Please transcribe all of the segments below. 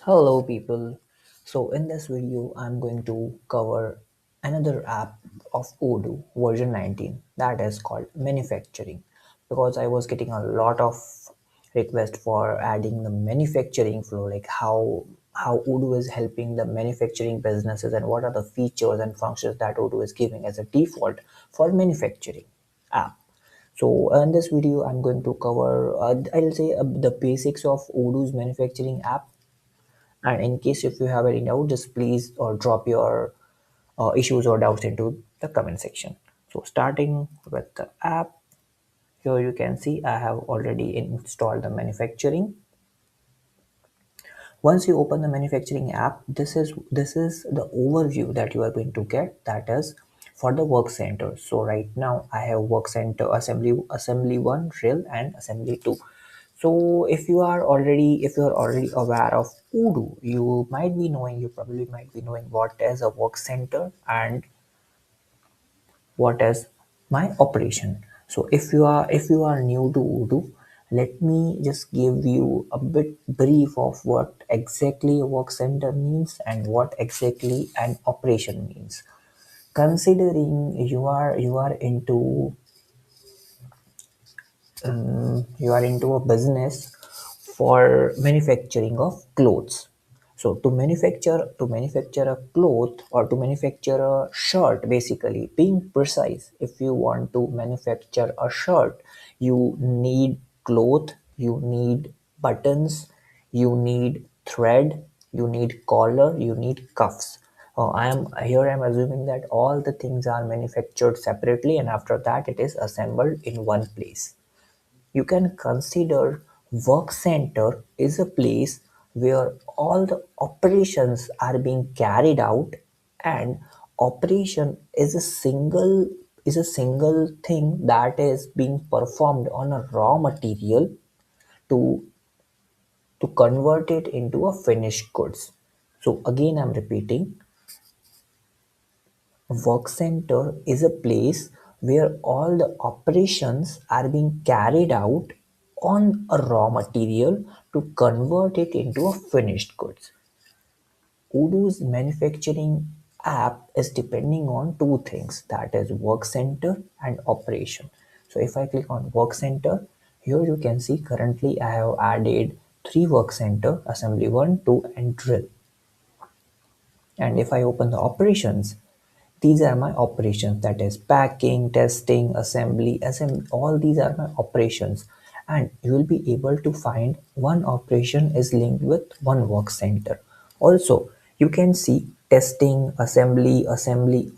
Hello people. So in this video I'm going to cover another app of Odoo version 19 that is called manufacturing because I was getting a lot of requests for adding the manufacturing flow, like how Odoo is helping the manufacturing businesses and what are the features and functions that Odoo is giving as a default for manufacturing app. So in this video I'm going to cover I'll say the basics of Odoo's manufacturing app, and in case if you have any doubt, just please or drop your issues or doubts into the comment section. So starting with the app, here you can see I have already installed the manufacturing. Once you open the manufacturing app, this is the overview that you are going to get, that is for the work center. So right now I have work center assembly 1 drill and assembly 2. So if you are already aware of Odoo, you probably might be knowing what is a work center and what is my operation. So if you are new to Odoo, let me just give you a bit brief of what exactly a work center means and what exactly an operation means. Considering you are into a business for manufacturing of clothes. So to manufacture a cloth or to manufacture a shirt, basically being precise, if you want to manufacture a shirt, you need cloth, you need buttons, you need thread, you need collar, you need cuffs. I'm assuming that all the things are manufactured separately and after that it is assembled in one place. You can consider work center is a place where all the operations are being carried out, and operation is a single thing that is being performed on a raw material to to convert it into a finished goods. So again I'm repeating, work center is a place where all the operations are being carried out on a raw material to convert it into a finished goods. Odoo's manufacturing app is depending on two things, that is work center and operation. So if I click on work center, here you can see currently I have added three work center: assembly 1, 2 and drill. And if I open the operations, these are my operations, that is packing, testing, assembly, all these are my operations. And you will be able to find one operation is linked with one work center. Also, you can see testing, assembly,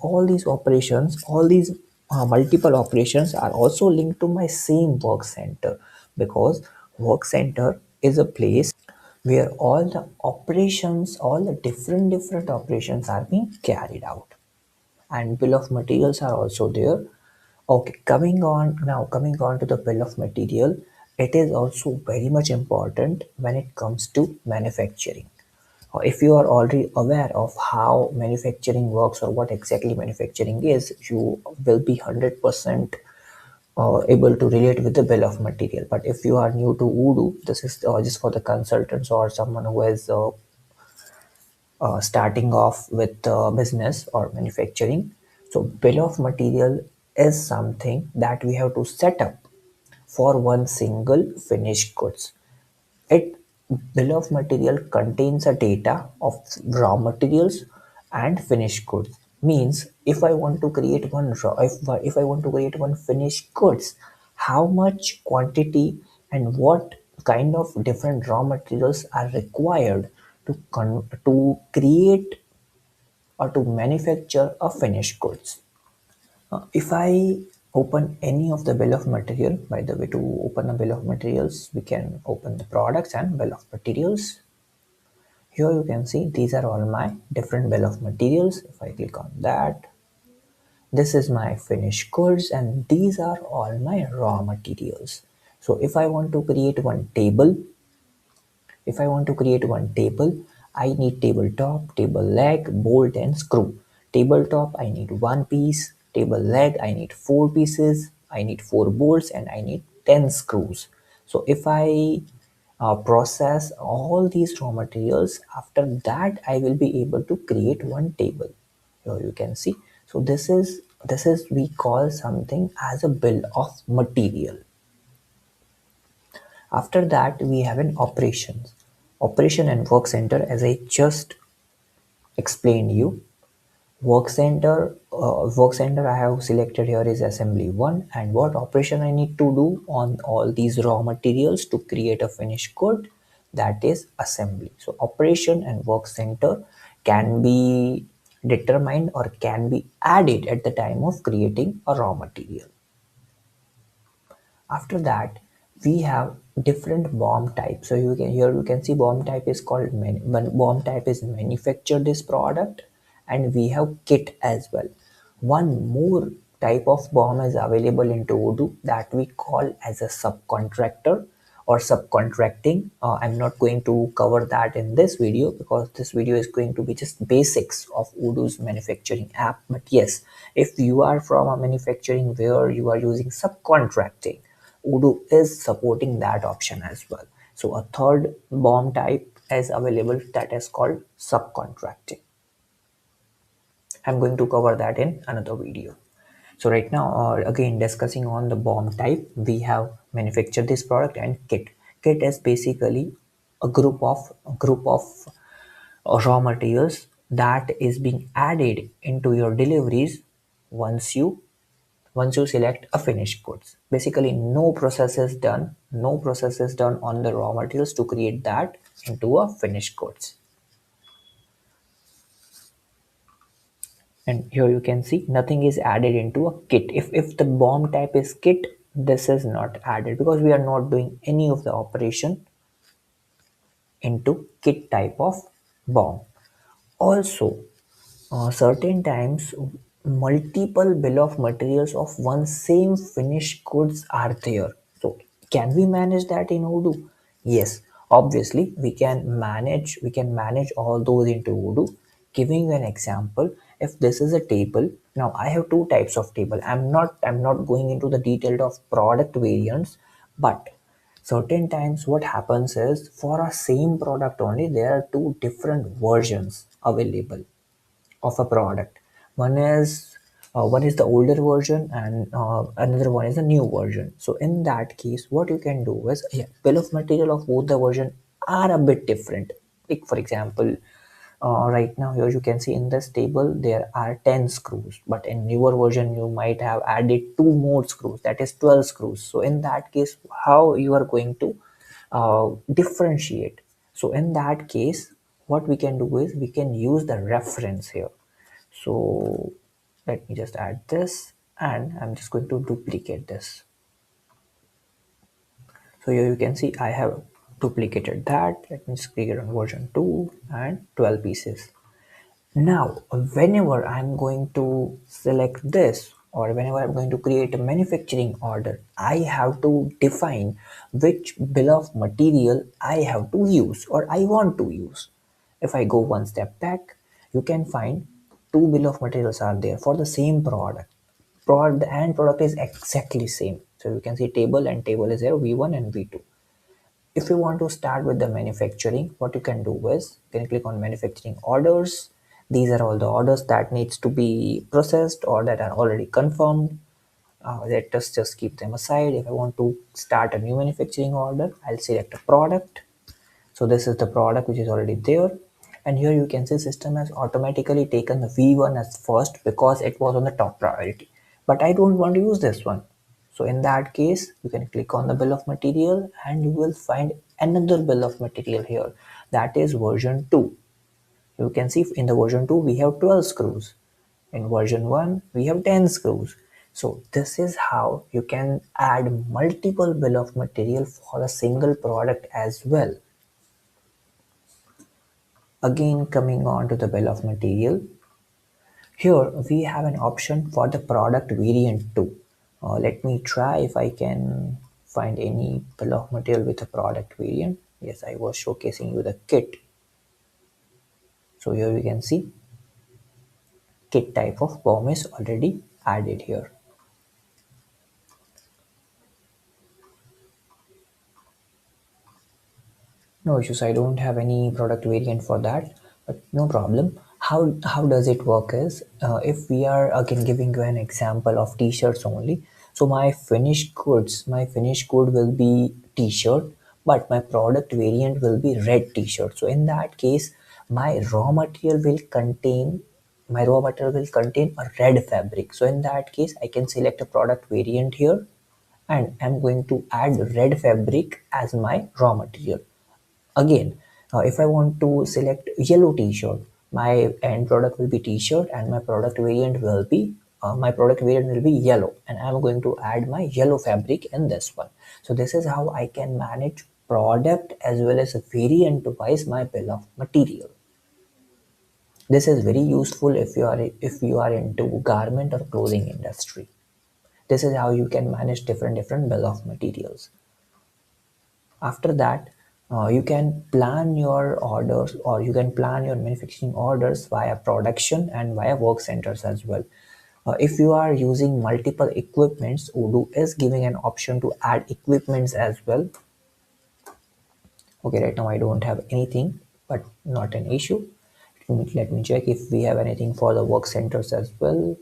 all these operations, all these multiple operations are also linked to my same work center, because work center is a place where all the different operations are being carried out, and bill of materials are also there. Okay, coming on to the bill of material, it is also very much important when it comes to manufacturing. If you are already aware of how manufacturing works or what exactly manufacturing is, you will be 100% able to relate with the bill of material. But if you are new to Odoo, this is just for the consultants or someone who has starting off with business or manufacturing. So bill of material is something that we have to set up for one single finished goods. It bill of material contains a data of raw materials and finished goods. Means if I want to create one raw, if I want to create one finished goods, how much quantity and what kind of different raw materials are required to create or to manufacture a finished goods. If I open any of the bill of material, by the way, to open a bill of materials, we can open the products and bill of materials. Here you can see these are all my different bill of materials. If I click on that, this is my finished goods and these are all my raw materials. So if I want to create one table, I need tabletop, table leg, bolt and screw. Tabletop, I need one piece. Table leg, I need four pieces. I need four bolts and I need 10 screws. So if I process all these raw materials. After that, I will be able to create one table. Here you can see. So this is we call something as a bill of material. After that, we have an operation and work center, as I just explained you. Work center I have selected here is assembly 1, and what operation I need to do on all these raw materials to create a finished good, that is assembly. So operation and work center can be determined or can be added at the time of creating a raw material. After that, we have different bomb types. So you can see bomb type is called bomb type is manufacture this product, and we have kit as well. One more type of bomb is available in Odoo that we call as a subcontractor or subcontracting. I'm not going to cover that in this video because this video is going to be just basics of Odoo's manufacturing app. But yes, if you are from a manufacturing where you are using subcontracting, Odoo is supporting that option as well. So a third bomb type is available that is called subcontracting. I'm going to cover that in another video. So right now, again discussing on the bomb type, we have manufacture this product and kit. Kit is basically a group of raw materials that is being added into your deliveries once you select a finished goods. Basically, no process is done on the raw materials to create that into a finished goods. And here you can see nothing is added into a kit. If the bomb type is kit, this is not added because we are not doing any of the operation into kit type of bomb. Also, certain times multiple bill of materials of one same finished goods are there. So can we manage that in Odoo? Yes, obviously we can manage all those into Odoo. Giving you an example, if this is a table, now I have two types of table. I'm not going into the detail of product variants, but certain times what happens is for a same product only there are two different versions available of a product. One is the older version, and another one is the new version. So in that case, what you can do is, yeah, bill of material of both the version are a bit different. Like for example, right now here you can see in this table there are 10 screws, but in newer version you might have added two more screws, that is 12 screws. So in that case, how you are going to differentiate? So in that case, what we can do is we can use the reference here. So let me just add this, and I'm just going to duplicate this. So here you can see I have duplicated that. Let me just click it on version 2 and 12 pieces. Now, whenever I'm going to select this, or whenever I'm going to create a manufacturing order, I have to define which bill of material I have to use or I want to use. If I go one step back, you can find two bill of materials are there for the same product. The end product is exactly same. So you can see table, and table is there V1 and V2. If you want to start with the manufacturing, what you can do is you can click on manufacturing orders. These are all the orders that needs to be processed or that are already confirmed. Let us just keep them aside. If I want to start a new manufacturing order, I'll select a product. So this is the product which is already there. And here you can see system has automatically taken the V1 as first because it was on the top priority. But I don't want to use this one. So in that case, you can click on the bill of material and you will find another bill of material here. That is version 2. You can see in the version 2 we have 12 screws. In version 1 we have 10 screws. So this is how you can add multiple bill of material for a single product as well. Again, coming on to the bill of material, here we have an option for the product variant too. Let me try if I can find any bill of material with a product variant. Yes, I was showcasing you the kit. So here you can see kit type of bomb is already added here. No issues. I don't have any product variant for that, but no problem. How does it work is, if we are again giving you an example of t-shirts only. So my finished good will be t-shirt, but my product variant will be red t-shirt. So in that case, my raw material will contain a red fabric. So in that case, I can select a product variant here, and I'm going to add red fabric as my raw material. Again, if I want to select yellow t-shirt, my end product will be t-shirt, and my product variant will be yellow, and I'm going to add my yellow fabric in this one. So this is how I can manage product as well as variant wise my bill of material. This is very useful if you are into garment or clothing industry. This is how you can manage different bill of materials. After that, you can plan your orders, or you can plan your manufacturing orders via production and via work centers as well. If you are using multiple equipments, Odoo is giving an option to add equipments as well. Okay, right now I don't have anything, but not an issue. Let me check if we have anything for the work centers as well.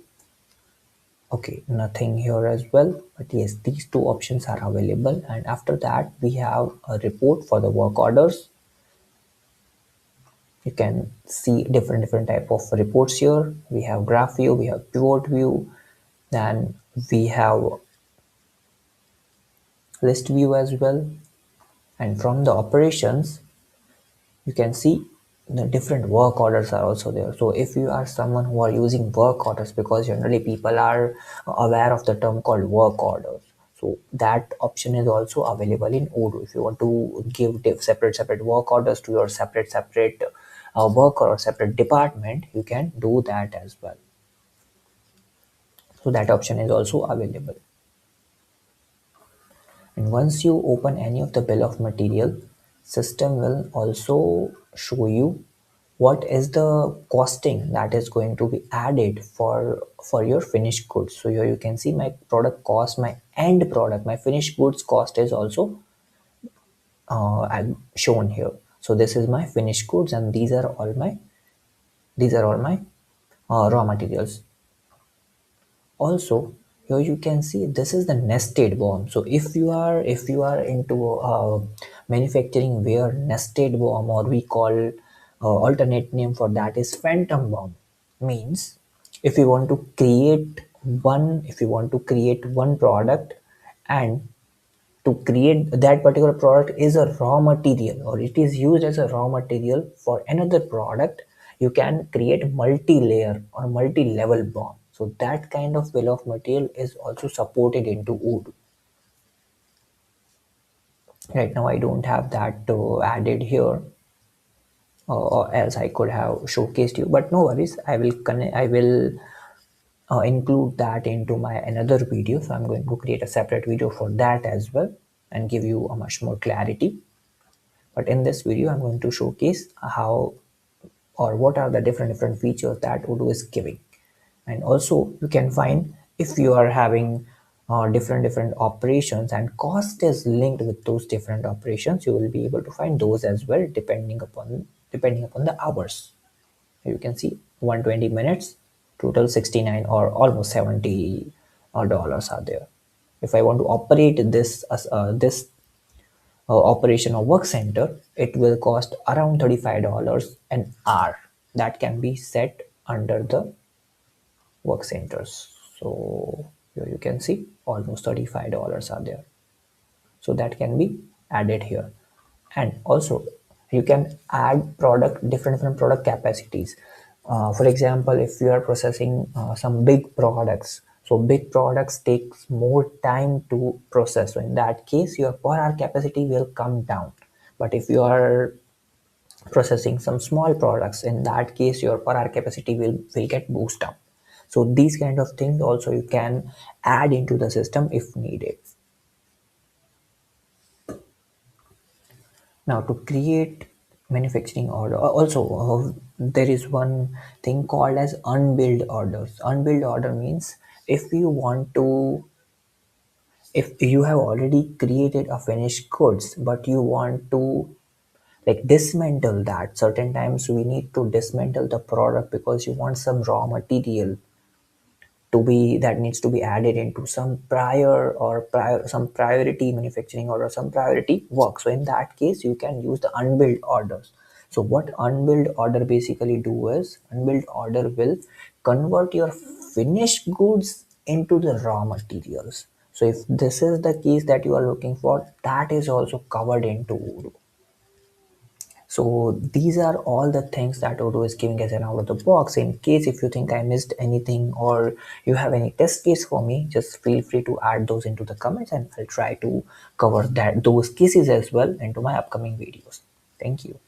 Okay, nothing here as well, but yes, these two options are available. And after that, we have a report for the work orders. You can see different type of reports here. We have graph view, we have pivot view, then we have list view as well. And from the operations, you can see the different work orders are also there. So if you are someone who are using work orders, because generally people are aware of the term called work orders, so that option is also available in Odoo. If you want to give separate work orders to your separate work or separate department, you can do that as well. So that option is also available. And once you open any of the bill of material, system will also show you what is the costing that is going to be added for your finished goods. So here you can see my product cost, my end product, my finished goods cost is also shown here. So this is my finished goods, and these are all my raw materials. Also, here you can see this is the nested bomb. So if you are into manufacturing where nested bomb, or we call alternate name for that is phantom bomb, means if you want to create one product, and to create that particular product is a raw material, or it is used as a raw material for another product, you can create multi-layer or multi-level bomb. So that kind of bill of material is also supported into Odoo. Right now I don't have that added here, or else I could have showcased you, but no worries, I will include that into my another video. So I'm going to create a separate video for that as well, and give you a much more clarity. But in this video, I'm going to showcase how, or what are the different features that Odoo is giving. And also you can find, if you are having different operations and cost is linked with those different operations, you will be able to find those as well, depending upon the hours. You can see 120 minutes, total 69 or almost 70 dollars are there. If I want to operate this operation or work center, it will cost around $35 an hour. That can be set under the work centers. So here you can see almost $35 are there. So that can be added here. And also you can add different product capacities. For example, if you are processing some big products, so big products takes more time to process, so in that case your per hour capacity will come down. But if you are processing some small products, in that case your per hour capacity will get boosted up. So these kind of things also you can add into the system if needed. Now to create manufacturing order, also there is one thing called as unbilled orders. Unbilled order means, if you want to, if you have already created a finished goods, but you want to like dismantle that. Certain times we need to dismantle the product because you want some raw material to be that needs to be added into some prior some priority manufacturing or some priority work. So in that case you can use the unbilled orders. So what unbilled order basically do is unbilled order will convert your finished goods into the raw materials. So if this is the case that you are looking for, that is also covered into Odoo. So these are all the things that Odoo is giving us an out of the box. In case if you think I missed anything or you have any test case for me, just feel free to add those into the comments and I'll try to cover those cases as well into my upcoming videos. Thank you.